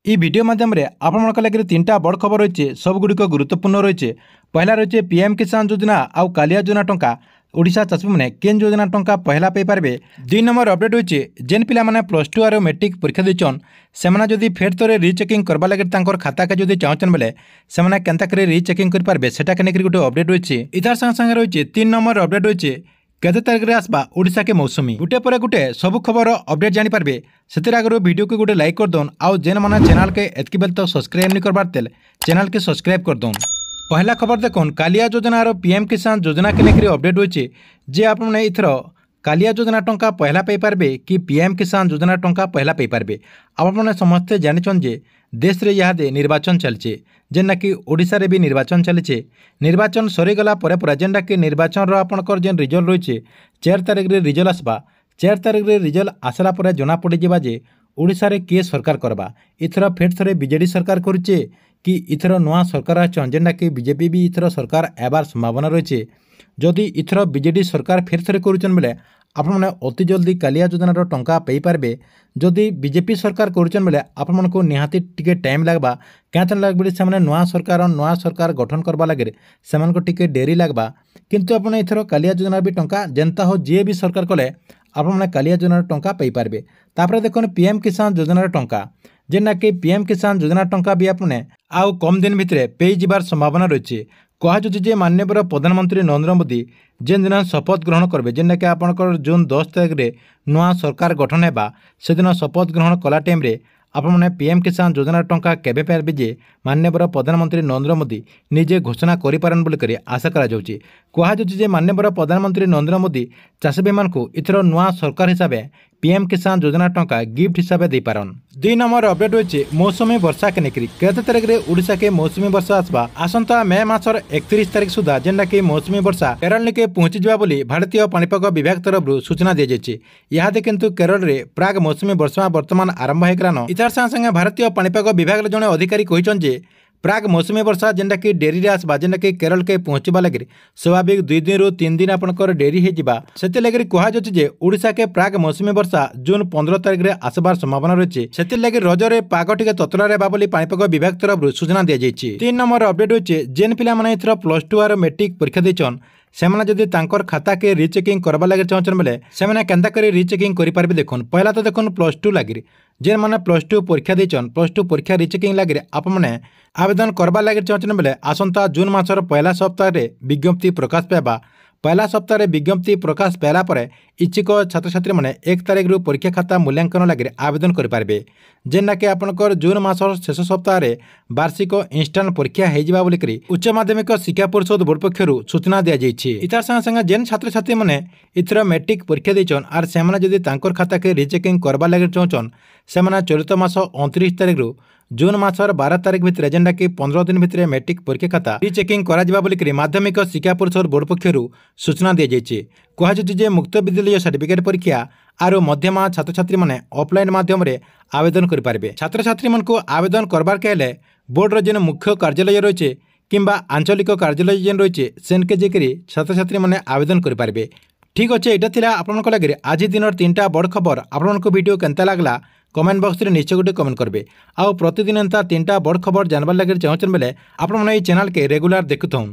ई video माध्यम आपण लगे तीन बड़ खबर रही सबगुड़िक गुरुत्वपूर्ण रही पहला रही पीएम किसान योजना आउ कालिया योजना टंका ओडिशा चाषी मैंने केन योजना टंका पहला पाइपारे। 2 नंबर अपडेट होची जेन पिला माने +2 आरो मैट्रिक परीक्षा देचन सेमाना जदि फेर थोड़े रिचेकिंग करबा लगे तांकर खाता के जदि चाहचन बेले सेमाना केनता करे रिचेकिंग कर पारबे सेटा के नेकरी गोटे अपडेट होची। इतार संग संग रही 3 नंबर अपडेट होची केते तारीख रे आसबा ओडिशा के मौसमी गुटे पर गुटे सब खबर अपडेट जानि पारबे। सेतिर आगरो वीडियो को गोटे लाइक कर दोन आउ जेन माना चैनल के एतकी बेल तो सब्सक्राइब नहीं करबार तेल चैनल के सब्सक्राइब कर दोन। पहला खबर देखुन कालिया योजना और पीएम किसान योजना के लेकर अपडेट होची जे आपने इथर कालिया योजना टंका पहला पाइपारे कि पीएम किसान योजना टंका पहला पाइपारे। आपने समस्ते जानिछन जे देश रे यादे निर्वाचन चलचे जेना कि ओडिशा रे भी निर्वाचन चलचे। निर्वाचन सरीगला पर जेनटा कि निर्वाचन आपणकर जेन रिजल्ट रही 4 तारीख रे रिजल्ट आसबा 4 तारीख रे रिजल्ट आसला पर जना पड़ जावा जे ओडिशा रे किए सरकार करबा। इथर फेर थरे बीजेडी सरकार करुचे कि इथर नुआ सरकार आछन जेना कि बीजेपी भी इथर सरकार एबार संभावना रही। जदि इथर बीजेडी सरकार फेर थरे करुचन बेले आपण माने अति जल्दी कालिया योजनार टंका पाई पारबे। जदि बीजेपी सरकार करुचन बेले आपण मानको निहाती टिके टाइम लागबा क्याचन लागबे से नुआ सरकार गठन करबा लगे सेमानको टिके डेरी लागबा। किंतु आपण इथर कालिया योजना भी टंका जनता हो जी भी सरकार कले आपण माने कालिया योजनार टंका पाई पारबे। तापर देखोन पीएम किसान योजनार टंका जेना कि पीएम किसान योजना टंका भी आपने आउ कम दिन भितर पे जीवार संभावना रही। कहुचे माननीय प्रधानमंत्री नरेंद्र मोदी जेन दिन शपथ ग्रहण करेंगे जेना कि आपंकर जून 10 तारीख में नुआ सरकार गठन होगा से दिन शपथ ग्रहण कला टाइम आपने पीएम किसान योजना टंका केबे पारबे जे माननीय प्रधानमंत्री नरेंद्र मोदी निजे घोषणा करें बोलिक आशा कहुचे माननीय प्रधानमंत्री नरेंद्र मोदी चाषी भाई मानक इथर नुआ सरकार हिसाब से पीएम किसान योजना टंका गिफ्ट हिसाब से पारन। 2 नंबर अपडेट होची मौसमी वर्षा के नेकरी केते तारीख रे ओडिशा के मौसमी वर्षा आसबा आसंता मे मासर 31 तारीख सुधा जेना कि मौसमी वर्षा केरल निके पहुंची जाबा बोली भारतीय पाणीपाग विभाग तरफ सूचना दिया जायछि। यादे किंतु केरल रे प्राग मौसमी वर्षा वर्तमान आरंभ हेकरानो। इतार संगे भारतीय पाणीपाग विभाग जने अधिकारी कहिछन जे प्राग मौसमी वर्षा जेनटा कि डेरी रे आसबा जेनटा कि केरल के पहुंचबा लगे स्वाभाविक 2 दिन रु 3 दिन आपनकर डेरी हे जिबा सेते लगे कहा जाछि जे ओडिशा के प्राग मौसमी वर्षा जून 15 तारीख रे आसबार संभावना रही। सेते लगे रजरे पाग टिके ततला रे बाबली पाणीपाग विभाग तरफ सूचना दिया जायछि। 3 नंबर अपडेट होछि जेन पिला माने इथर +2 आरो मैट्रिक परीक्षा देचन सेमाने जदि तांकर खाता के रिचेकिंग करबा लगे चाहचन बेले सेमाने केनता करी रिचेकिंग करि पारबे। देखुन पहला तो देखुन +2 लागिर जेन माने +2 परीक्षा देचन +2 परीक्षा रिचेकिंग लागिर आप माने आवेदन करबा लगे चाहचन बेले आसंता जून मासर पहला सप्ताह रे विज्ञप्ति प्रकाश पाइबा। पहला सप्ताह विज्ञप्ति प्रकाश पाला पर इच्छुक छात्र छात्री मैंने 1 तारीख रु परीक्षा खाता मूल्यांकन लगे आवेदन करें जेना कि आपनकर जून मासर शेष सप्ताह वार्षिक इंस्टांट परीक्षा हो बोलिक उच्च माध्यमिक शिक्षा परिषद बोर्ड पक्षर सूचना दी जाइए। इतार संगे जेन छात्र छात्री मैंने इथर मैट्रिक परीक्षा देचन आर से जदि तांकर खाता के रिचेकिंग करबा लगे चाहचन से चलित मास 29 तारीख रु जून मासर 12 तारीख भितर जेनटा कि 15 दिन भितर मैट्रिक परीक्षा खाता रिचेकिंग करा बोलिक माध्यमिक शिक्षा परिषद बोर्ड पक्षर सूचना दी जाइए। कहुचे मुक्त विद्यालय सर्टिफिकेट परीक्षा आरो मध्यमा छात्र छात्री मैंने ऑफलाइन माध्यम आवेदन करें। छात्र छात्री मन को आवेदन करबार के हेले बोर्डर जेन मुख्य कार्यालय रही किंबा आंचलिक कार्यालय जेन रही सेनके जेकरी छात्र छात्री मैंने आवेदन करें। ठीक अच्छे यहाँ थिला आपन लगे आज दिन 3टा बड़ खबर आपन वीडियो केनता लागला कमेंट बॉक्स रे निश्चय गोटे कमेंट करबे। आउ प्रतिदिन एंता 3टा बड़ खबर जानबार लगे चाहचन बेले आपण माने चैनल के रेगुलर देखुथौं।